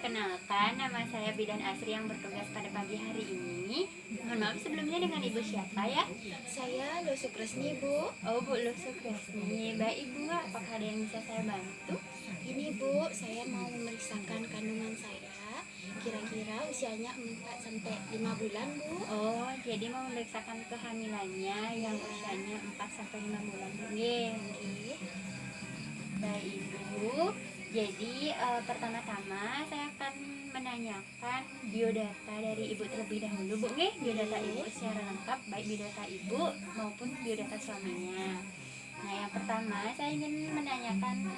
Perkenalkan, nama saya Bidan Asri yang bertugas pada pagi hari ini. Mohon maaf sebelumnya, dengan Ibu siapa ya? Saya Lu Sukresni, Bu. Oh, Bu Lu Sukresni. Baik Ibu, apakah ada yang bisa saya bantu? Ini, Bu, saya mau memeriksakan kandungan saya. Kira-kira usianya 4 sampai 5 bulan, Bu. Oh, jadi mau memeriksakan kehamilannya yang usianya 4 sampai 5 bulan. Oke. Baik Ibu. Jadi pertama-tama saya akan menanyakan biodata dari Ibu terlebih dahulu, Bu. Oke, biodata Ibu secara lengkap, baik biodata Ibu maupun biodata suaminya. Nah, yang pertama saya ingin menanyakan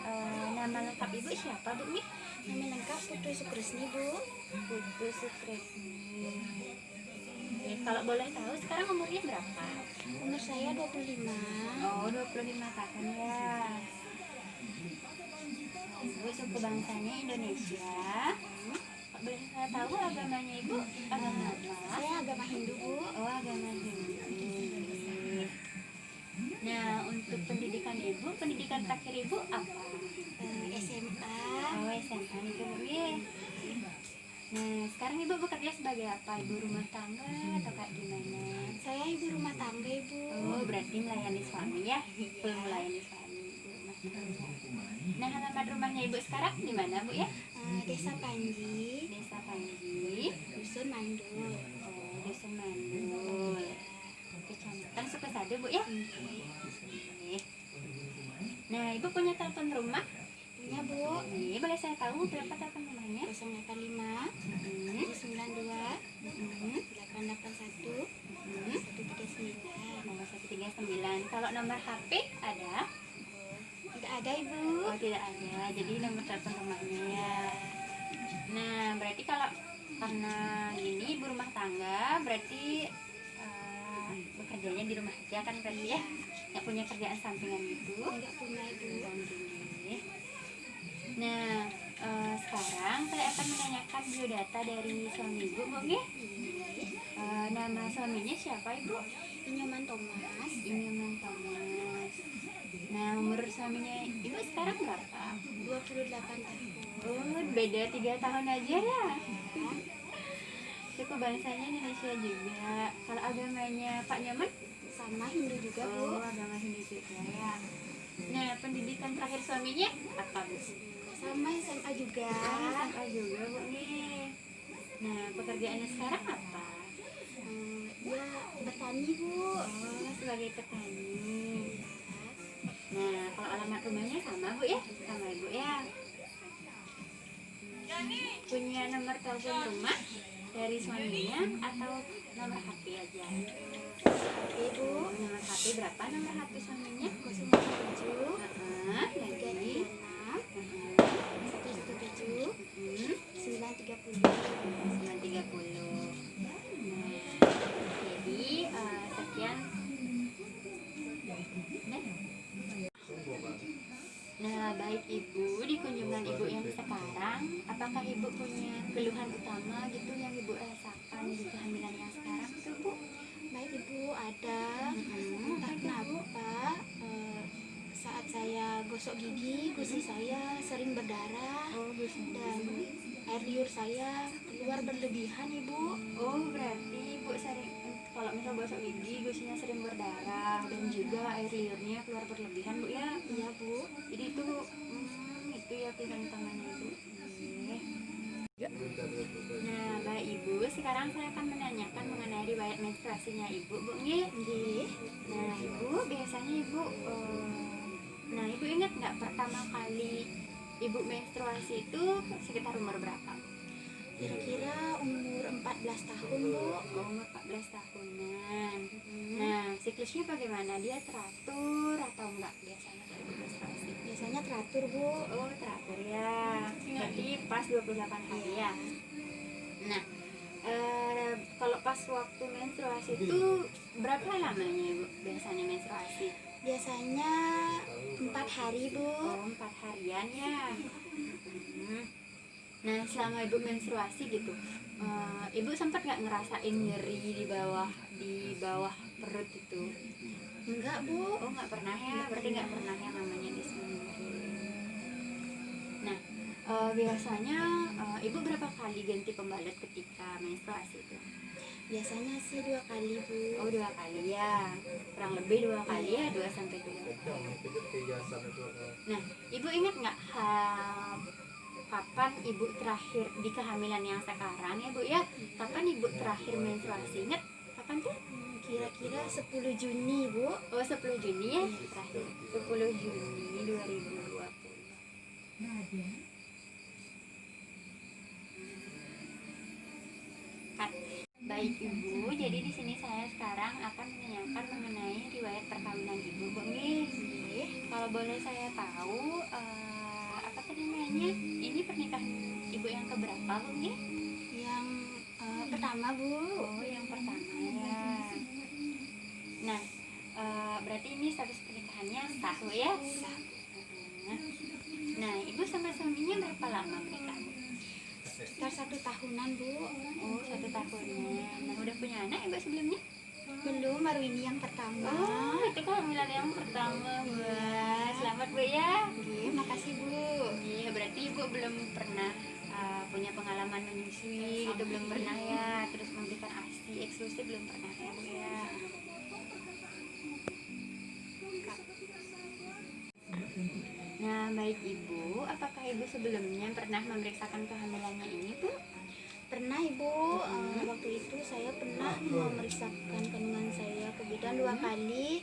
nama lengkap Ibu siapa, Bu? Nama lengkap Putri Sukresni, Bu. Putu Sukresni. Oke, kalau boleh tahu sekarang umurnya berapa? Umur saya 25. Oh, 25 tahun ya. Ibu suku bangsanya Indonesia. Boleh saya tahu agamanya Ibu agama apa? Saya agama Hindu, Bu. Oh, agama Hindu. Nah, untuk pendidikan Ibu, pendidikan terakhir Ibu apa? SMA. Oh, SMA itu Bu. Nah, sekarang Ibu bekerja sebagai apa? Ibu rumah tangga atau kayak gimana? Saya ibu rumah tangga, Ibu. Oh, berarti melayani suami ya? Belum melayani suami, ibu rumah tangga. Nah, halaman rumahnya Ibu sekarang di mana, Bu ya? Desa Panji, Desa Panji. Dusun Mandul. Oh, Dusun Mandul. Kecamatan Sukasado, Bu ya? Oke. Nah, Ibu punya telepon rumah? Punya, Bu. Nih, boleh saya tahu berapa telepon rumahnya? 085 Hmm. 792 Hmm. 881 Hmm. 139. Nomor 139. Kalau nomor HP ada? Tidak ada, Ibu. Oh, tidak ada. Jadi nomor telepon rumahnya ya. Nah, berarti kalau karena ini ibu rumah tangga, berarti bekerjanya di rumah aja kan berarti ya? Nggak punya kerjaan sampingan gitu? Tidak punya, Ibu. Oke. Nah, sekarang saya akan menanyakan biodata dari suami Ibu, oke? Nama suaminya siapa Ibu? Inyoman Thomas. Inyoman Thomas. Nah, umur suaminya Ibu sekarang berapa? 28 tahun. Oh, beda 3 tahun aja ya. Suku bangsanya Indonesia juga. Kalau agamanya Pak Nyoman? Sama Hindu juga, Oh, Bu. agama Hindu juga ya. Nah, pendidikan terakhir suaminya apa, Bu? Sama SMA juga. SMA juga, Bu nih. Nah, pekerjaannya sekarang apa? Dia bertani, Bu. Oh, sebagai petani. Nah, kalau alamat rumahnya sama, Bu ya? Sama Ibu ya. Punya nomor telepon rumah dari suaminya atau nomor HP aja? Oke, Bu. Nomor HP berapa nomor HP suaminya? 057 Lagi. 336 Hmm. 930. 930. Nah, jadi sekian. Nah, baik Ibu, di kunjungan Ibu yang sekarang, apakah Ibu punya keluhan utama gitu yang Ibu rasakan di kehamilan yang sekarang tuh, Bu? Baik, Ibu, ada. Entah Apa itu, Bu? kenapa saat saya gosok gigi, gusi saya sering berdarah Oh, Bu, dan air liur saya keluar berlebihan, Ibu. Oh, berarti Ibu sering, kalau misal gosok gigi, gusinya sering berdarah dan juga air liurnya keluar berlebihan, Bu ya? Iya, Bu. Jadi itu ya keluhan utamanya Ibu. Oke. Nah, baik Ibu, sekarang saya akan menanyakan mengenai riwayat menstruasinya Ibu, Bu. Nggih. Nah, Ibu, biasanya Ibu, nah Ibu ingat nggak pertama kali Ibu menstruasi itu sekitar umur berapa? Kira-kira umur 14 tahun, Bu. Oh, umur 14 tahunan. Nah, siklusnya bagaimana? Dia teratur atau enggak biasanya kalau Ibu menstruasi? Biasanya teratur, Bu. Oh, teratur ya. Berarti pas 28 hari ya. Nah, kalau pas waktu menstruasi itu berapa lamanya Ibu biasanya menstruasi? Biasanya 4 hari, Bu. Oh, 4 harian ya. Nah, selama Ibu menstruasi gitu, Ibu sempat nggak ngerasain nyeri di bawah perut itu? Enggak, Bu. Oh, nggak pernah ya. Berarti nggak pernah yang namanya di sini. Nah, Biasanya ibu berapa kali ganti pembalut ketika menstruasi itu? Biasanya sih 2 kali Bu. Oh, 2 kali ya, kurang lebih 2 kali ya, 2 sampai 3 kali. Nah, ibu ingat nggak kapan ibu terakhir di kehamilan yang sekarang ya bu ya? Kapan ibu terakhir menstruasi? Ingat kapan tuh? Kira-kira 10 Juni Bu. Oh, 10 Juni ya terakhir. 10 Juni 2020. Baik ibu, jadi di sini saya sekarang akan menanyakan mengenai riwayat perkawinan ibu, Bu Nggih. Kalau boleh saya tahu, apa tadi namanya? Ini pernikahan ibu yang keberapa, Bu Nggih? Yang pertama Bu. Oh, yang pertama ya. Nah, berarti ini status pernikahannya sah, Bu ya? Sah. Nah, ibu sama suaminya berapa lama menikah? Sekitar 1 tahunan Bu. Oh, 1 tahunan. Nah, udah punya anak ibu sebelumnya? Belum, baru ini yang pertama. Oh, itu kehamilan yang pertama. Wah, selamat bu ya. Oke, makasih Bu. Iya, berarti ibu belum pernah punya pengalaman menyusui gitu, belum pernah ya. Terus memberikan ASI eksklusif belum pernah ya bu ya. Nah, baik ibu, apakah ibu sebelumnya pernah memeriksakan kehamilannya ini bu? Pernah Ibu, waktu itu saya pernah memeriksakan kandungan saya kemudian 2 kali.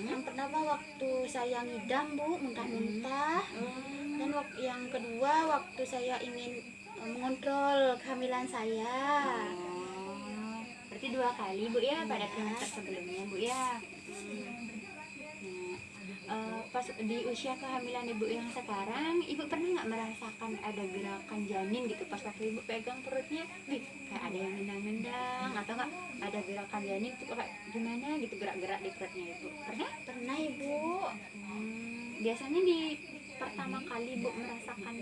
Yang pertama waktu saya ngidam Bu, muntah-muntah. Dan yang kedua waktu saya ingin mengontrol kehamilan saya. Oh, berarti 2 kali bu ya pada trimester sebelumnya bu ya. Pas di usia kehamilan ibu yang sekarang, ibu pernah nggak merasakan ada gerakan janin gitu pas waktu ibu pegang perutnya, kayak ada yang nendang-nendang atau nggak ada gerakan janin tuh kayak gimana gitu gerak-gerak di perutnya ibu? Pernah? Pernah Ibu. Biasanya di pertama kali ibu merasakan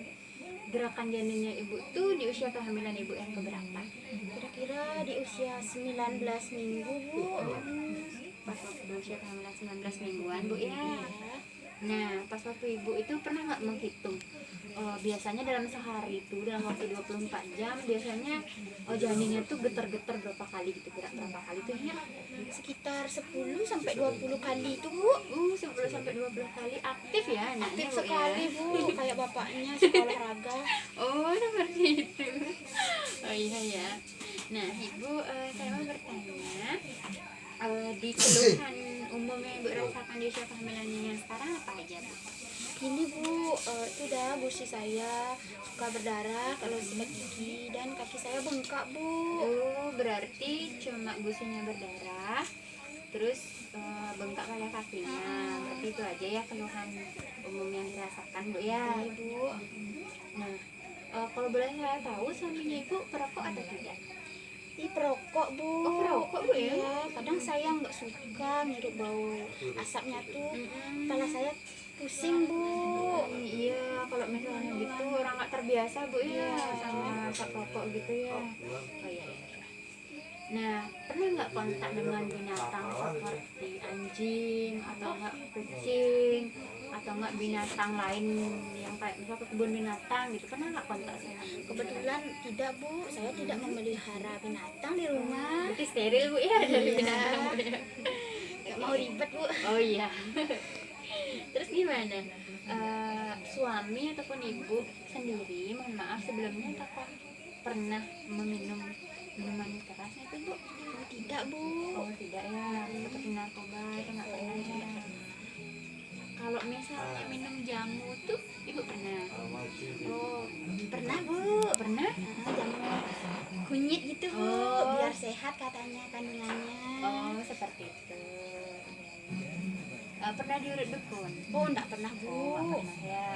gerakan janinnya ibu tuh di usia kehamilan ibu yang keberapa? Kira-kira di usia 19 minggu Bu. Pas waktu usia kehamilan 19 mingguan bu ya. Iya. Nah, pas waktu ibu itu pernah nggak menghitung biasanya dalam sehari itu dalam waktu 24 jam biasanya janinnya tuh getar-getar berapa kali gitu, gerak berapa kali tuh ya? Sekitar 10 sampai 20 kali itu Bu. 10 sampai 20 kali aktif ya anaknya Aktif bu sekali ya. Bu, kayak bapaknya suka olahraga. Oh, seperti itu. Oh iya ya. Nah, ibu saya mau bertanya, di keluhan umum yang ibu rasakan di usia kehamilannya yang sekarang apa aja bu? Gini Bu, itu dah gusi saya suka berdarah kalau sikat gigi dan kaki saya bengkak Bu. Oh, berarti cuma gusinya berdarah, terus bengkak pada kakinya. Berarti itu aja ya keluhan umum yang dirasakan bu ya. Ini Bu, Nah, kalau boleh saya tahu suaminya ibu perokok atau tidak? ini perokok Bu. Oh, perokok, Bu, ya? Iya, kadang saya nggak suka ngirup bau asapnya tuh. Kepala saya pusing Bu. Iya, kalau misalnya gitu orang nggak terbiasa bu ya Iya. sama asap rokok gitu ya. Oh iya, iya, iya. Nah, pernah nggak kontak dengan binatang seperti anjing atau nggak kucing atau nggak binatang lain yang kayak misalnya ke kebun binatang gitu, pernah nggak kontak sama itu? Kebetulan tidak Bu, saya tidak memelihara binatang di rumah. Berarti steril bu ya dari Iya. binatang bu ya. Nggak mau ribet Bu. Oh iya. Terus gimana? Suami ataupun ibu sendiri, mohon maaf sebelumnya apakah pernah meminum minuman kerasnya itu bu? Oh, tidak Bu. Oh tidak ya, seperti narkoba itu nggak pernah ya. Kalau misalnya minum jamu tuh ibu pernah? Oh Pernah Bu. pernah? Jamu kunyit gitu Bu, Oh. biar sehat katanya kandungannya. Oh seperti itu. Pernah diurut dukun? Oh, enggak pernah Bu. Oh nggak pernah ya.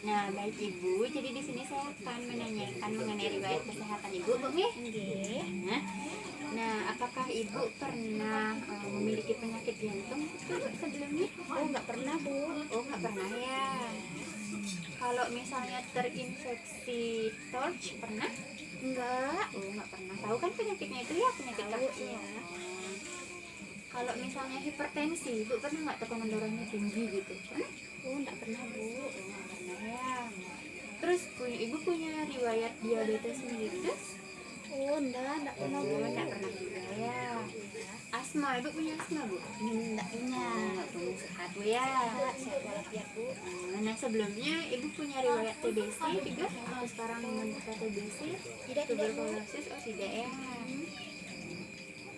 Nah, baik Ibu. Jadi di sini saya akan menanyakan mengenai riwayat kesehatan Ibu, Bu nggih? Nggih. Nah, apakah Ibu pernah memiliki penyakit jantung sebelumnya? Oh, enggak pernah Bu. Oh, nggak pernah ya. Kalau misalnya terinfeksi torch pernah? Enggak. Oh, nggak pernah. Tahu kan penyakitnya itu ya, penyakit Tahu, torch iya. Kalau misalnya hipertensi, Ibu pernah nggak tekanan darahnya tinggi gitu? Pernah? Oh, enggak pernah Bu. Nggak pernah ya. Terus ibu punya riwayat diabetes mellitus? Oh, enggak pernah Bu. Nggak pernah juga ya. Asma, ibu punya asma bu? Enggak punya. Nggak punya, sehat bu ya. Sehat walafiat Bu. Nah sebelumnya ibu punya riwayat TBC juga? Atau sekarang menderita TBC? Tidak Bu. Tuberkulosis? Oh tidak ya.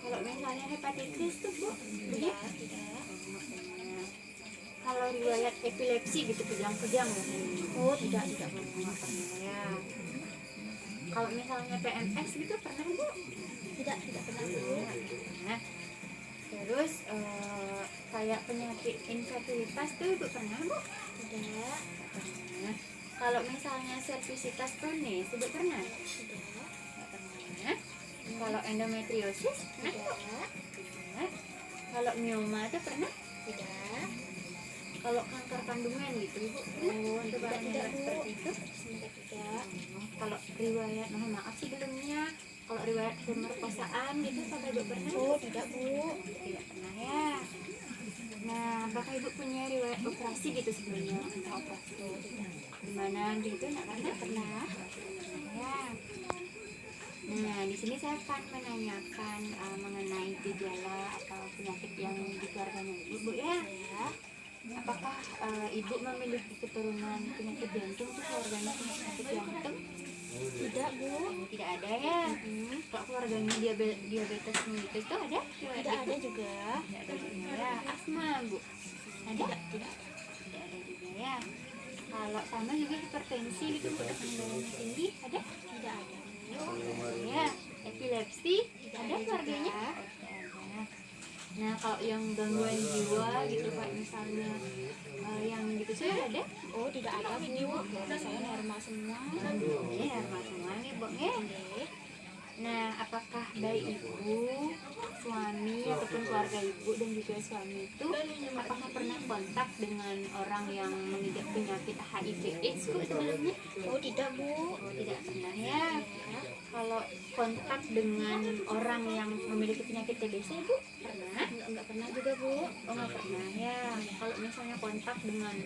Kalau misalnya hepatitis tuh bu? Tidak. Nah, kalau riwayat epilepsi gitu kejang-kejang ya? Oh, tidak Bu. Nggak pernah ya. Kalau misalnya PMS gitu pernah bu? Tidak pernah Bu. Nah, terus kayak penyakit infertilitas tuh ibu pernah bu? Tidak. Pernah. Kalau misalnya cervicitis kronis ibu pernah? Tidak. Nggak pernah. Kalau endometriosis pernah bu? Tidak. Pernah. Kalau myoma tuh pernah? Tidak. Kalau kanker kandungan gitu ibu? Oh, Itu tidak barang Bu. seperti itu? Tidak. Kalau riwayat, mohon maaf sebelumnya, kalau riwayat pemerkosaan gitu sampai ibu pernah? Oh, tidak Bu. Tidak pernah ya. Nah, apakah ibu punya riwayat operasi gitu sebelumnya? Entah operasi gimana gitu? Nggak pernah ya. Nah, di sini saya akan menanyakan mengenai gejala atau penyakit yang di keluarganya ibu ya. Apakah ibu memiliki keturunan penyakit jantung tuh keluarganya punya penyakit jantung? Tidak Bu. Tidak ada ya. Kalau keluarganya diabetes mellitus itu ada? Tidak ada juga. Tidak ada juga ya. Asma bu? Ada? Tidak ada juga ya. Kalau sama juga hipertensi gitu, tekanan darahnya tinggi ada? Tidak ada. Ya. Epilepsi ada keluarganya? Ada. Nah kalau yang gangguan jiwa gitu kayak misalnya yang gitu sih ada? Oh, tidak ada Bu. Saya normal semua. Ini normal semua nih bu ya. Nah apakah baik ibu, suami ataupun keluarga ibu dan juga suami itu apakah pernah kontak dengan orang yang mengidap penyakit HIV/AIDS bu sebelumnya? Oh, tidak Bu. Oh, tidak pernah ya. Kalau kontak dengan orang yang memiliki penyakit TBC bu pernah? Enggak pernah juga Bu. Oh nggak pernah ya. Kalau misalnya kontak dengan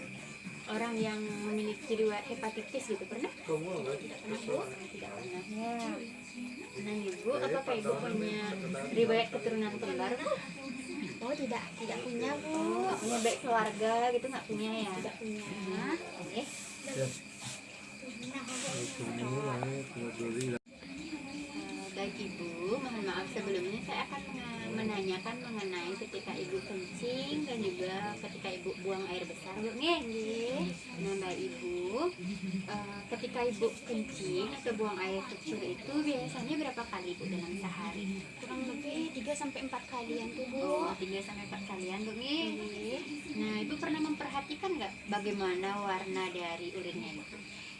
orang yang memiliki riwayat hepatitis gitu pernah? Tidak pernah Bu. Tidak pernah ya. Nah ibu, apakah ibu punya riwayat keturunan kembar bu? Oh, tidak punya Bu. Nggak punya baik keluarga gitu nggak punya ya? Tidak punya. Oke. Baik ibu, mohon maaf sebelumnya saya akan menanyakan mengenai ketika ibu kencing dan juga ketika ibu buang air besar bu nih. Nah baik ibu, ketika ibu kencing atau buang air kecil itu biasanya berapa kali bu dalam sehari? Kurang lebih 3-4 kalian tuh Bu. Oh 3-4 kalian bu nih. Nah ibu pernah memperhatikan nggak bagaimana warna dari urinnya itu?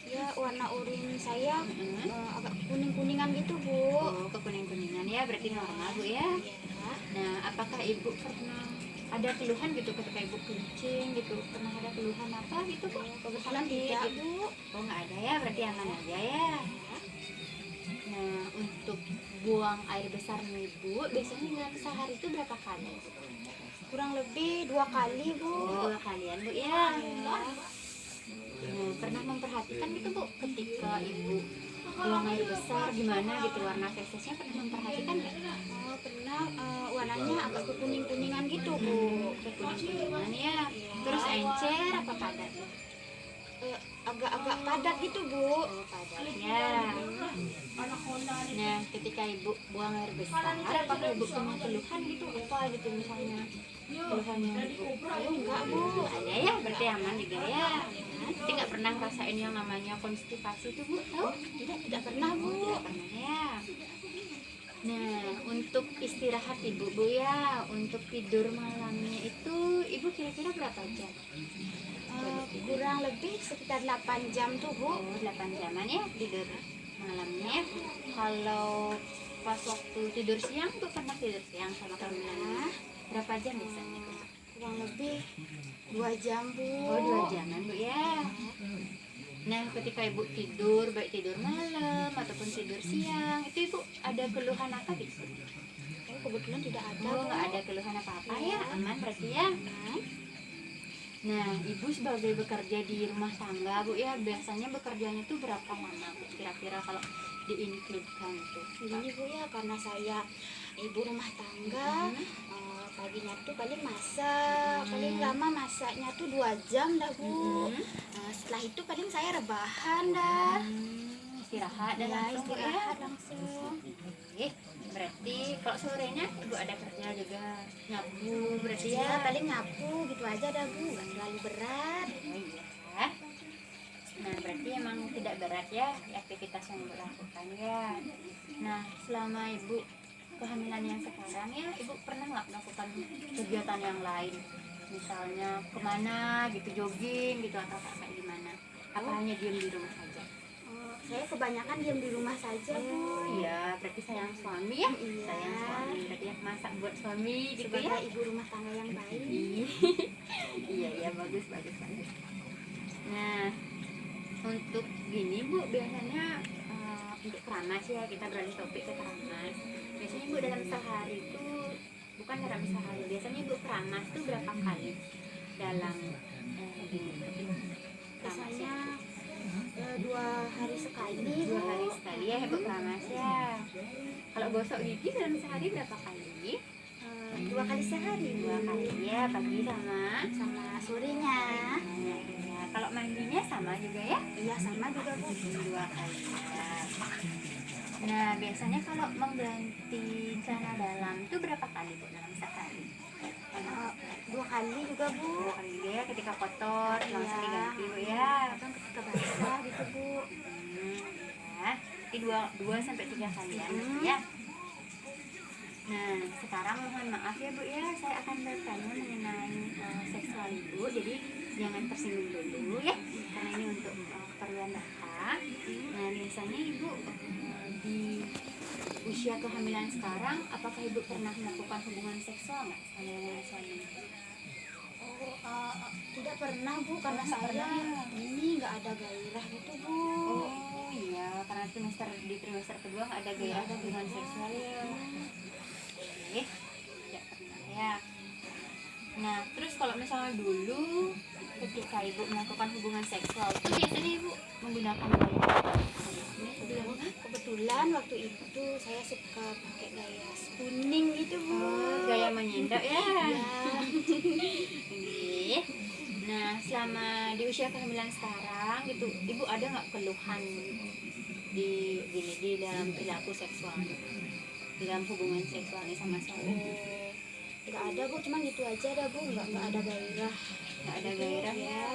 Ya, warna urin saya agak kuning-kuningan gitu Bu. Oh kekuning-kuningan ya, berarti normal bu ya. Ya. Nah, apakah ibu pernah ada keluhan gitu ketika ibu kencing gitu? Pernah ada keluhan apa gitu bu? Kebetulan tidak Gitu. Bu. Oh nggak ada ya, berarti aman aja ya. Nah, untuk buang air besar ibu, biasanya dalam sehari itu berapa kali? Kurang lebih 2 kali Bu. Oh, 2 kalian bu ya. Nah, pernah memperhatikan gitu bu ketika ibu buang air besar gimana gitu warna fesesnya, pernah memperhatikan nggak? Oh, pernah warnanya agak kekuning-kuningan gitu Bu. Kekuning-kuningan ya. Terus encer apa padat? Agak-agak padat gitu Bu. Oh, padat ya. Nah, ketika ibu buang air besar, apakah ibu punya keluhan gitu apa gitu misalnya? Keluhannya ibu? Oh, enggak Bu. Ada ya, berarti aman juga ya. Nanti nggak pernah ngerasain yang namanya konstipasi tuh bu, tahu? Tidak pernah Bu. Tidak pernah ya. Nah, untuk istirahat ibu bu ya, untuk tidur malamnya itu ibu kira-kira berapa jam? Kurang lebih sekitar 8 jam tuh Bu. Oh, 8 jaman ya tidur malamnya. Kalau pas waktu tidur siang tuh pernah tidur siang sama kalian? Berapa jam biasanya? Kurang lebih 2 jam Bu. Oh, 2 jaman bu ya. Nah, ketika ibu tidur, baik tidur malam ataupun tidur siang, itu ibu ada keluhan apa gitu? Oh, kebetulan tidak ada Oh, Bu. nggak ada keluhan apa-apa ya, aman berarti ya. Nah, ibu sebagai bekerja di rumah tangga bu ya, biasanya bekerjanya tuh berapa lama bu kira-kira kalau diincludekan itu? Ini Bu ya, karena saya ibu rumah tangga, paginya tuh paling masak, paling lama masaknya tuh 2 jam dah Bu. Setelah itu paling saya rebahan dah. Istirahat dan Ya, langsung Bu, ya. istirahat langsung. Oke, berarti kalau sorenya ibu ada kerja juga nyapu berarti Ya, ya. paling nyapu gitu aja dah Bu, nggak terlalu berat. Oh iya. Nah, berarti emang tidak berat ya aktivitas yang ibu lakukan ya. Nah, selama ibu kehamilan yang sekarang ya, ibu pernah nggak melakukan kegiatan yang lain? Misalnya kemana gitu, jogging gitu atau kayak gimana? Apa hanya diam di rumah saja? Saya kebanyakan diam di rumah saja Bu. Iya, berarti sayang suami ya? Iya. Sayang suami, berarti ya masak buat suami gitu Sebagai ya? ibu rumah tangga yang baik. Iya, iya, bagus, bagus, bagus. Nah, untuk gini Bu, biasanya untuk keramas ya, kita beralih topik ke keramas. Biasanya Bu dalam sehari itu, bukan dalam sehari, biasanya Bu keramas tuh berapa kali dalam gini keramasnya? Biasanya 2 hari sekali Bu. 2 hari sekali ya Bu keramas ya. Kalau gosok gigi dalam sehari berapa kali? 2 kali sehari 2 kali ya, pagi sama sorenya. ya. Kalau mandinya sama juga ya? Iya sama juga Bu. 2 kali ya. Nah, biasanya kalau mengganti celana dalam itu berapa kali Bu dalam sehari? 2 kali juga Bu. 2 kali juga ya, ketika kotor langsung Iya. diganti Bu ya. Kadang ketika basah gitu Bu. Ya. Jadi 2 sampai 3 kalian ya. Nah, sekarang mohon maaf ya Bu ya, saya akan bertanya mengenai seksual Ibu. Jadi jangan tersinggung dulu ya, karena ini untuk keperluan Bapak. Nah, biasanya Ibu di usia kehamilan sekarang, apakah Ibu pernah melakukan hubungan seksual nggak sama dengan suami? Tidak pernah Bu, karena saya ini nggak ada gairah gitu Bu. Oh iya, karena di trimester kedua nggak ada gairah hubungan seksual ya. Oke, tidak pernah ya. Nah, terus kalau misalnya dulu ketika Ibu melakukan hubungan seksual itu biasanya Ibu menggunakan gaya apa? Kebetulan waktu itu saya suka pakai gaya kuning gitu Bu. Gaya menyendok ya. Ya. Oke. Nah, selama di usia kehamilan sekarang gitu, Ibu ada nggak keluhan di dalam perilaku seksual, di dalam hubungan seksualnya sama suami? Nggak ada Bu, cuman gitu aja dah Bu, nggak ada gairah. Nggak ada gairah ya.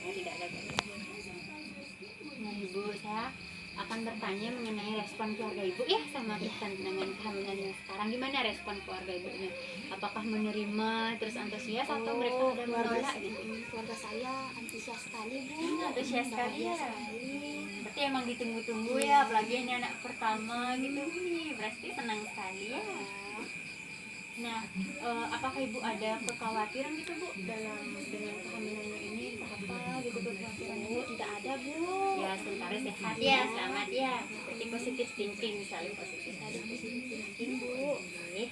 Ya, tidak ada gairah. Nah, Ibu, saya akan bertanya mengenai respon keluarga Ibu ya sama dengan kehamilan yang sekarang. Gimana respon keluarga Ibunya? Apakah menerima terus antusias atau mereka ada menolak gitu? Keluarga saya antusias sekali Bu. Antusias sekali ya. Berarti emang ditunggu-tunggu ya, apalagi ini anak pertama gitu. Berarti senang sekali ya. Nah, apakah Ibu ada kekhawatiran gitu Bu dengan kehamilannya ini? Apa gitu kekhawatiran Ibu? Tidak ada Bu. Ya, sementara sehat ya, selamat ya. Berarti positif thinking, misalnya positif Mungkin Bu. Oke.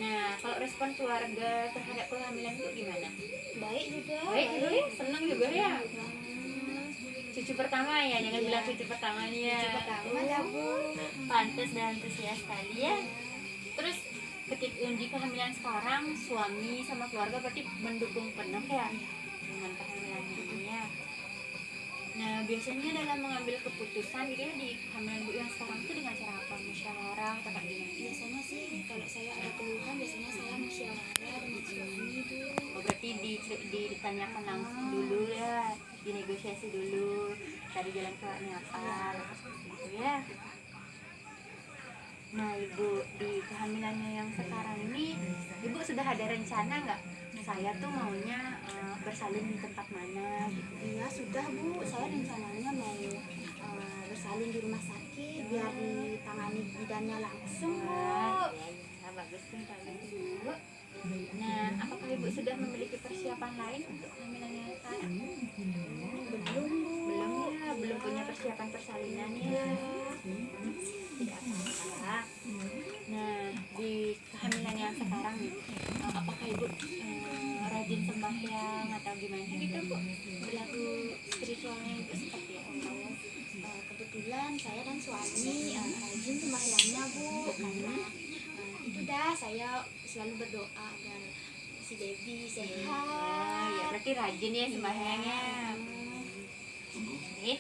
Nah, kalau respon keluarga terhadap kehamilan itu gimana? Baik juga. Baik juga ya, senang juga ya. Cucu pertama ya, jangan bilang cucu pertamanya. Cucu pertama ya Bu. Pantas dan antusias sekali ya. Terus ketika di kehamilan sekarang suami sama keluarga berarti mendukung penuh ya dengan kehamilan ini ya. Nah, biasanya dalam mengambil keputusan gitu ya di kehamilan Bu yang sekarang itu dengan cara apa? Musyawarah atau kayak gimana? Biasanya sih kalau saya ada keluhan biasanya saya musyawarah dengan suami Bu. Oh, berarti ditanyakan langsung dulu ya, dinegosiasi dulu cari jalan keluarnya apa, seperti itu ya. Nah, Ibu di kehamilannya yang sekarang ini, Ibu sudah ada rencana nggak? Saya tuh maunya bersalin di tempat mana gitu. Iya sudah Bu, saya rencananya mau bersalin di rumah sakit biar ditangani bidannya langsung Bu. Ya, bagus tuh kalau gitu. Nah, apakah Ibu sudah memiliki persiapan lain untuk kehamilannya sekarang? Belum Bu. Belum ya, belum punya persiapan persalinannya. Tidak apa-apa. Nah, di kehamilan yang sekarang nih, apakah Ibu rajin suami ibu seperti itu. Kebetulan saya dan suami rajin sembahyangnya bu, karena itu dah saya selalu berdoa agar si baby Ya sehat. berarti rajin ya sembahyangnya. Oke.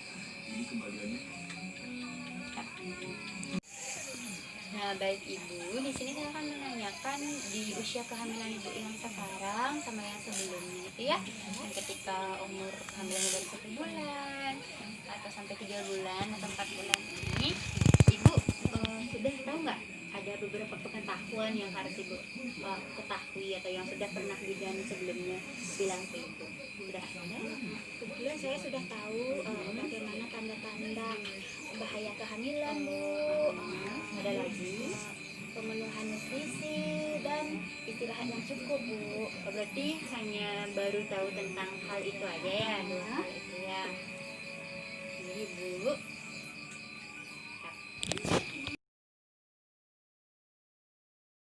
Nah, baik Ibu, di sini saya akan menanyakan di usia kehamilan Ibu yang sekarang sama yang sebelumnya itu ya, yang ketika umur hamilnya baru 1 bulan atau sampai 3 bulan atau 4 bulan ini, Ibu sudah tahu nggak ada beberapa pengetahuan yang harus Ibu ketahui atau yang sudah pernah bidan sebelumnya bilang ke Ibu? Sudah ada? Kebetulan saya sudah tahu bagaimana tanda-tanda bahaya kehamilan bu. Ada lagi? Pemenuhan nutrisi dan istirahat yang cukup bu. Berarti hanya baru tahu tentang hal itu aja ya,